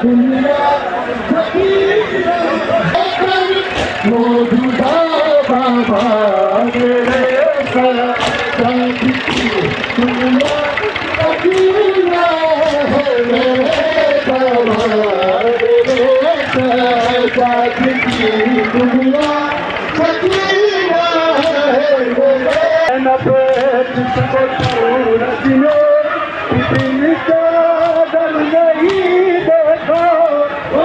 दुनिया मौजूदा बाबा मेरे सजाद की दुनिया सकीना है मेरे बाबा मेरे सजाद की दुनिया सकीना है मेरे नबे जिसको सूरज ने दिन का दर नहीं देखा वो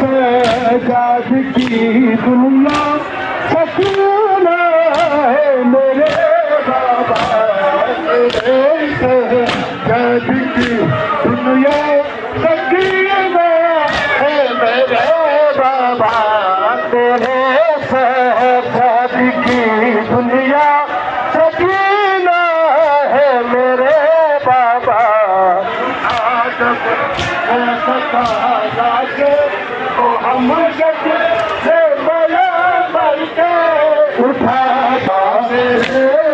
सजाद की दुनिया सकीना है मेरे बाबा मेरे सजाद की दुनिया सकीना है मेरे बाबा तेरे सजाद की दुनिया सकीना है मेरे बाबा आदम सका लागे हम जग से बला करके उठा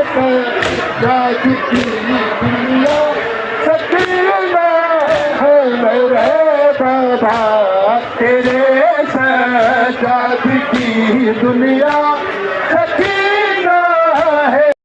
सजाद की दुनिया सकीना है मेरे बाबा तेरे सजाद की दुनिया